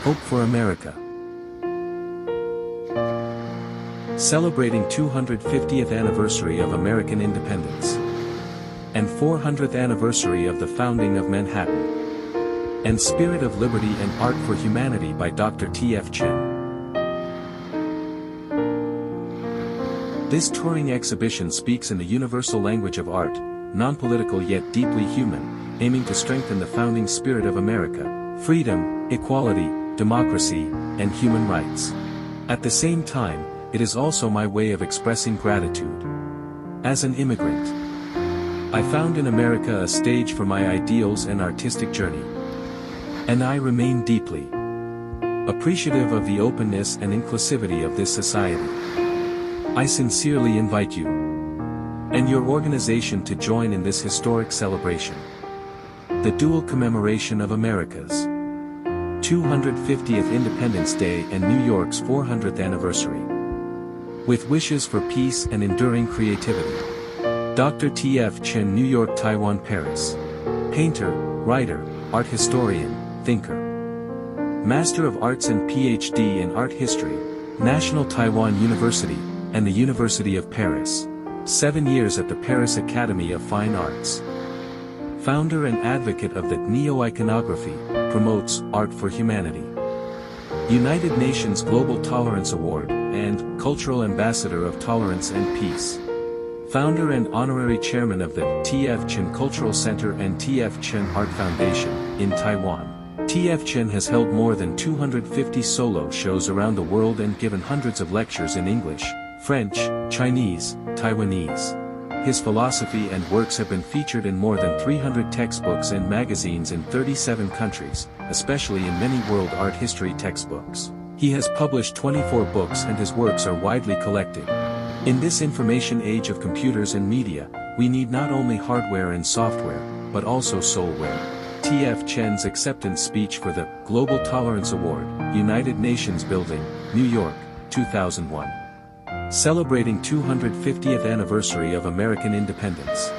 Hope for America. Celebrating 250th anniversary of American independence. And 400th anniversary of the founding of Manhattan. And Spirit of Liberty and Art for Humanity by Dr. T.F. Chen. This touring exhibition speaks in the universal language of art, non-political yet deeply human, aiming to strengthen the founding spirit of America, freedom, equality, democracy, and human rights. At the same time, it is also my way of expressing gratitude. As an immigrant, I found in America a stage for my ideals and artistic journey. And I remain deeply appreciative of the openness and inclusivity of this society. I sincerely invite you and your organization to join in this historic celebration. The dual commemoration of America's 250th Independence Day and New York's 400th anniversary. With wishes for peace and enduring creativity. Dr. T.F. Chen, New York, Taiwan, Paris. Painter, writer, art historian, thinker. Master of Arts and Ph.D. in Art History, National Taiwan University, and the University of Paris. 7 years at the Paris Academy of Fine Arts. Founder and advocate of the Neo-Iconography, promotes art for humanity. United Nations Global Tolerance Award, and Cultural Ambassador of Tolerance and Peace. Founder and honorary chairman of the T.F. Chen Cultural Center and T.F. Chen Art Foundation, in Taiwan. T.F. Chen has held more than 250 solo shows around the world and given hundreds of lectures in English, French, Chinese, Taiwanese. His philosophy and works have been featured in more than 300 textbooks and magazines in 37 countries, especially in many world art history textbooks. He has published 24 books and his works are widely collected. In this information age of computers and media, we need not only hardware and software, but also soulware. T.F. Chen's acceptance speech for the Global Tolerance Award, United Nations Building, New York, 2001. Celebrating 250th anniversary of American independence.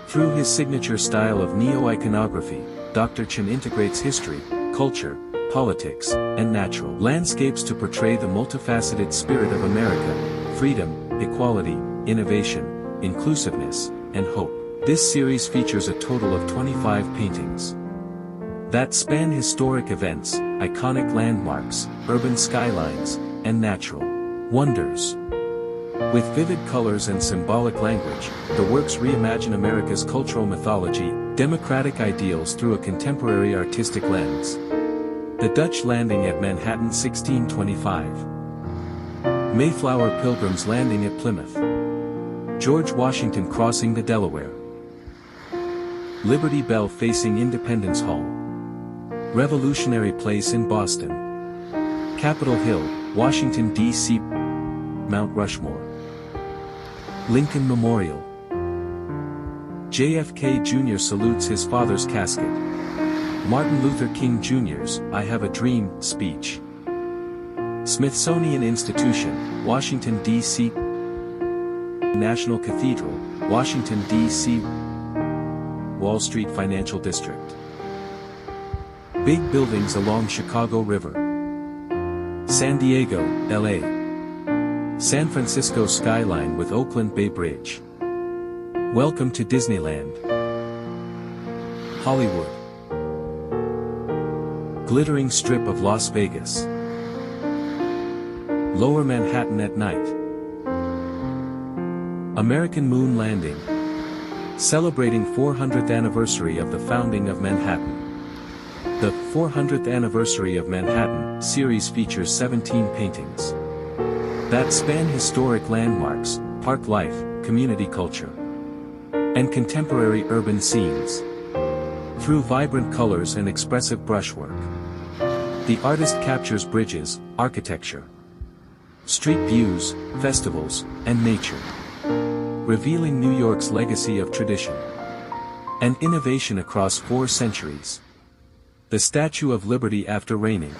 Through his signature style of neo-iconography, Dr. Chen integrates history, culture, politics, and natural landscapes to portray the multifaceted spirit of America, freedom, equality, innovation, inclusiveness, and hope. This series features a total of 25 paintings that span historic events, iconic landmarks, urban skylines, and natural wonders. With vivid colors and symbolic language, the works reimagine America's cultural mythology, democratic ideals through a contemporary artistic lens. The Dutch landing at Manhattan 1625. Mayflower Pilgrims landing at Plymouth. George Washington crossing the Delaware. Liberty Bell facing Independence Hall. Revolutionary Place in Boston. Capitol Hill, Washington, D.C. Mount Rushmore. Lincoln Memorial. JFK Jr. salutes his father's casket. Martin Luther King Jr.'s "I Have a Dream" speech. Smithsonian Institution, Washington, D.C. National Cathedral, Washington, D.C. Wall Street Financial District. Big buildings along Chicago River. San Diego, L.A. San Francisco skyline with Oakland Bay Bridge. Welcome to Disneyland. Hollywood. Glittering strip of Las Vegas. Lower Manhattan at night. American moon landing. Celebrating 400th anniversary of the founding of Manhattan. The 400th anniversary of Manhattan series features 17 paintings that span historic landmarks, park life, community culture, and contemporary urban scenes. Through vibrant colors and expressive brushwork, the artist captures bridges, architecture, street views, festivals, and nature, revealing New York's legacy of tradition and innovation across 4 centuries. The Statue of Liberty after raining.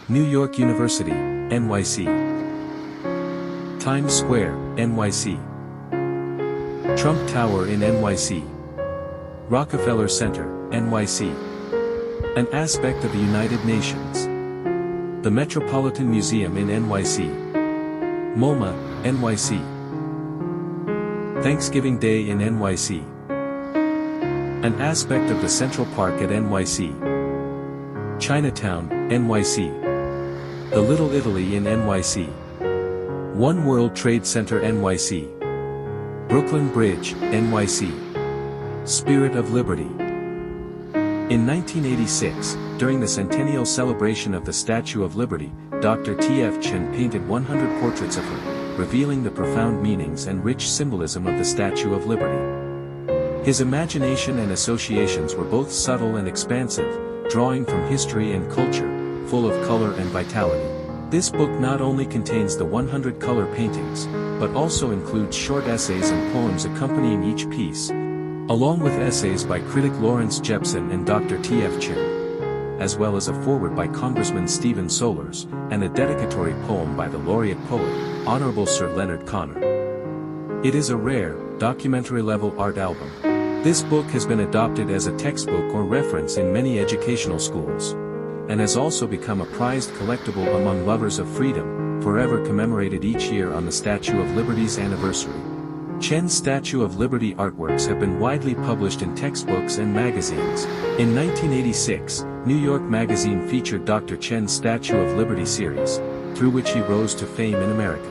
New York University, NYC. Times Square, NYC. Trump Tower in NYC. Rockefeller Center, NYC. An aspect of the United Nations. The Metropolitan Museum in NYC. MoMA, NYC. Thanksgiving Day in NYC. An aspect of the Central Park at NYC. Chinatown, NYC. The Little Italy in NYC. One World Trade Center NYC. Brooklyn Bridge, NYC. Spirit of Liberty. In 1986, during the centennial celebration of the Statue of Liberty, Dr. T.F. Chen painted 100 portraits of her, revealing the profound meanings and rich symbolism of the Statue of Liberty. His imagination and associations were both subtle and expansive, drawing from history and culture, full of color and vitality. This book not only contains the 100 color paintings, but also includes short essays and poems accompanying each piece, along with essays by critic Lawrence Jepson and Dr. T.F. Chen, as well as a foreword by Congressman Stephen Solers, and a dedicatory poem by the laureate poet, Honorable Sir Leonard Connor. It is a rare, documentary-level art album. This book has been adopted as a textbook or reference in many educational schools, and has also become a prized collectible among lovers of freedom, forever commemorated each year on the Statue of Liberty's anniversary. Chen's Statue of Liberty artworks have been widely published in textbooks and magazines. In 1986, New York Magazine featured Dr. Chen's Statue of Liberty series, through which he rose to fame in America.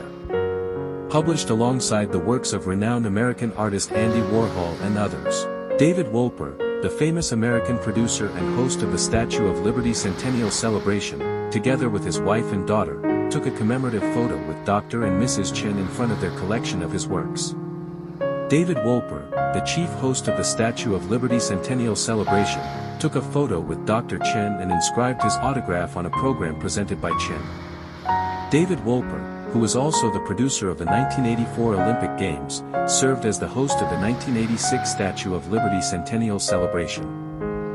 Published alongside the works of renowned American artist Andy Warhol and others. David Wolper, the famous American producer and host of the Statue of Liberty Centennial Celebration, together with his wife and daughter, took a commemorative photo with Dr. and Mrs. Chen in front of their collection of his works. David Wolper, the chief host of the Statue of Liberty Centennial Celebration, took a photo with Dr. Chen and inscribed his autograph on a program presented by Chen. David Wolper, who was also the producer of the 1984 Olympic Games, served as the host of the 1986 Statue of Liberty Centennial Celebration.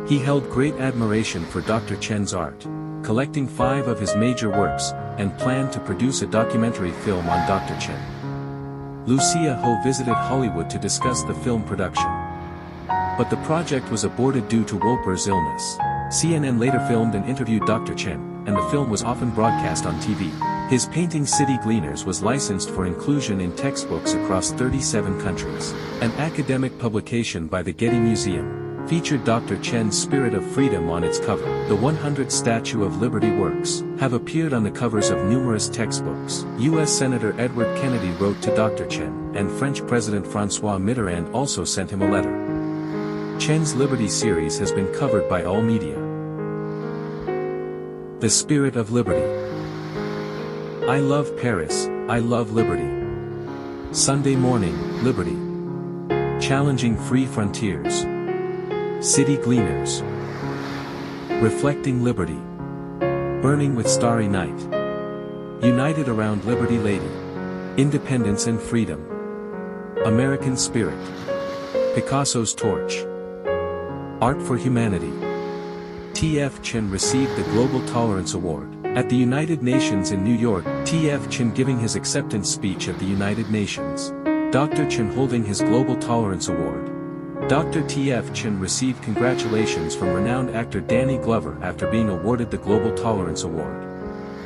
He held great admiration for Dr. Chen's art, collecting 5 of his major works, and planned to produce a documentary film on Dr. Chen. Lucia Ho visited Hollywood to discuss the film production. But the project was aborted due to Wolper's illness. CNN later filmed and interviewed Dr. Chen, and the film was often broadcast on TV. His painting City Gleaners was licensed for inclusion in textbooks across 37 countries. An academic publication by the Getty Museum featured Dr. Chen's Spirit of Freedom on its cover. The 100 Statue of Liberty works have appeared on the covers of numerous textbooks. U.S. Senator Edward Kennedy wrote to Dr. Chen, and French President François Mitterrand also sent him a letter. Chen's Liberty series has been covered by all media. The Spirit of Liberty. I love Paris, I love liberty. Sunday morning, liberty. Challenging free frontiers. City Gleaners. Reflecting liberty. Burning with starry night. United around Liberty Lady. Independence and freedom. American spirit. Picasso's torch. Art for humanity. T.F. Chen received the Global Tolerance Award. At the United Nations in New York, T.F. Chen giving his acceptance speech at the United Nations. Dr. Chen holding his Global Tolerance Award. Dr. T.F. Chen received congratulations from renowned actor Danny Glover after being awarded the Global Tolerance Award.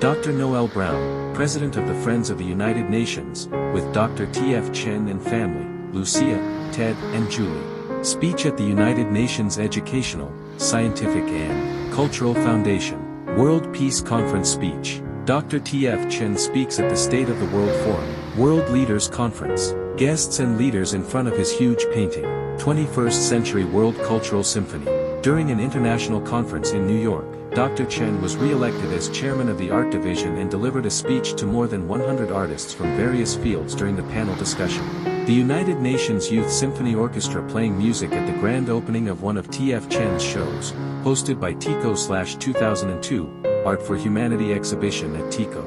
Dr. Noel Brown, President of the Friends of the United Nations, with Dr. T.F. Chen and family, Lucia, Ted, and Julie. Speech at the United Nations Educational, Scientific and Cultural Foundation. World Peace Conference speech. Dr. T.F. Chen speaks at the State of the World Forum, World Leaders Conference. Guests and leaders in front of his huge painting, 21st Century World Cultural Symphony. During an international conference in New York, Dr. Chen was re-elected as chairman of the art division and delivered a speech to more than 100 artists from various fields during the panel discussion. The United Nations Youth Symphony Orchestra playing music at the grand opening of one of T.F. Chen's shows, hosted by TICO/2002, Art for Humanity exhibition at TICO.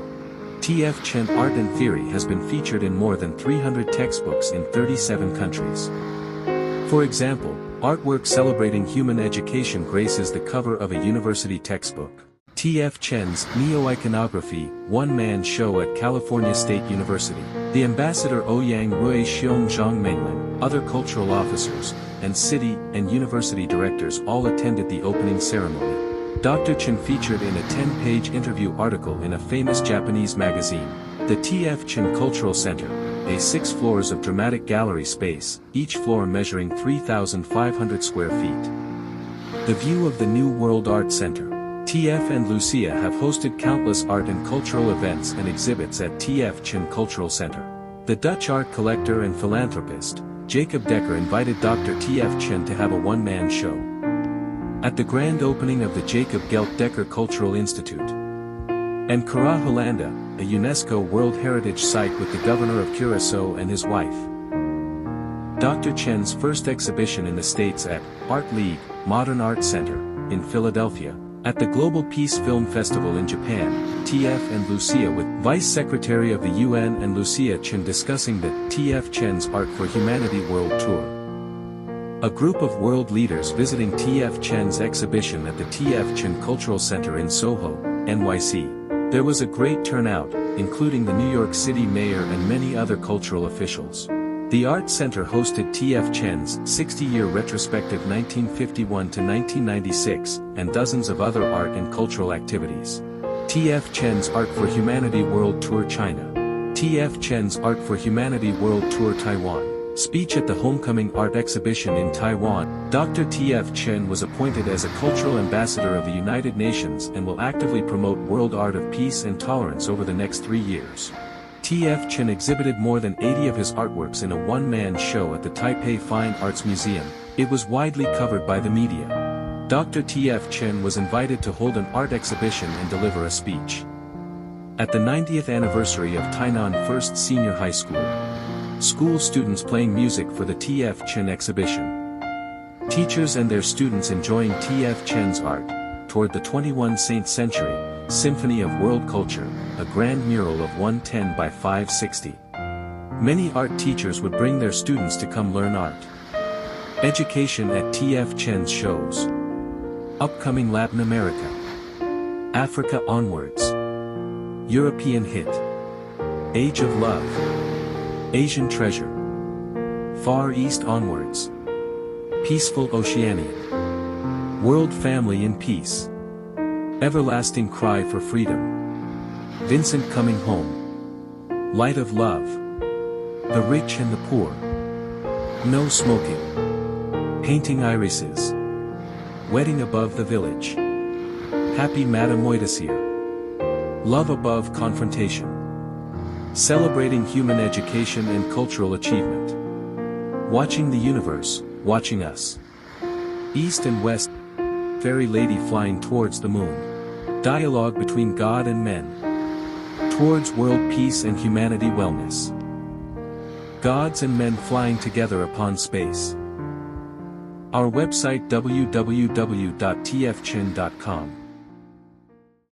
T.F. Chen Art and Theory has been featured in more than 300 textbooks in 37 countries. For example, artwork celebrating human education graces the cover of a university textbook. T.F. Chen's Neo-Iconography, one-man show at California State University. The ambassador Ouyang Rui Xiong Zhang Menglin, other cultural officers, and city and university directors all attended the opening ceremony. Dr. Chen featured in a 10-page interview article in a famous Japanese magazine. The T.F. Chen Cultural Center, a 6 floors of dramatic gallery space, each floor measuring 3,500 square feet. The view of the New World Art Center. T.F. and Lucia have hosted countless art and cultural events and exhibits at T.F. Chen Cultural Center. The Dutch art collector and philanthropist, Jacob Decker, invited Dr. T.F. Chen to have a one-man show at the grand opening of the Jacob Gelt Decker Cultural Institute. And Kara Hollanda, a UNESCO World Heritage Site with the governor of Curaçao and his wife. Dr. Chen's first exhibition in the States at Art League, Modern Art Center, in Philadelphia. At the Global Peace Film Festival in Japan, T.F. and Lucia with Vice Secretary of the UN and Lucia Chen discussing the T.F. Chen's Art for Humanity World Tour. A group of world leaders visiting T.F. Chen's exhibition at the T.F. Chen Cultural Center in Soho, NYC. There was a great turnout, including the New York City mayor and many other cultural officials. The Art Center hosted T.F. Chen's 60-year retrospective 1951 to 1996, and dozens of other art and cultural activities. T.F. Chen's Art for Humanity World Tour China. T.F. Chen's Art for Humanity World Tour Taiwan. Speech at the Homecoming Art Exhibition in Taiwan. Dr. T.F. Chen was appointed as a cultural ambassador of the United Nations and will actively promote world art of peace and tolerance over the next 3 years. T.F. Chen exhibited more than 80 of his artworks in a one-man show at the Taipei Fine Arts Museum. It was widely covered by the media. Dr. T.F. Chen was invited to hold an art exhibition and deliver a speech at the 90th anniversary of Tainan First Senior High School. School students playing music for the T.F. Chen exhibition. Teachers and their students enjoying T.F. Chen's art, toward the 21st century, Symphony of World Culture, a grand mural of 110 by 560. Many art teachers would bring their students to come learn art. Education at T.F. Chen's shows. Upcoming Latin America. Africa Onwards. European Hit. Age of Love. Asian Treasure. Far East Onwards. Peaceful Oceania. World Family in Peace. Everlasting Cry for Freedom. Vincent Coming Home. Light of Love. The Rich and the Poor. No Smoking. Painting Irises. Wedding Above the Village. Happy Mademoiselle. Love Above Confrontation. Celebrating human education and cultural achievement. Watching the universe, watching us. East and West. Fairy Lady flying towards the moon. Dialogue between God and men. Towards world peace and humanity wellness. Gods and men flying together upon space. Our website www.tfchen.com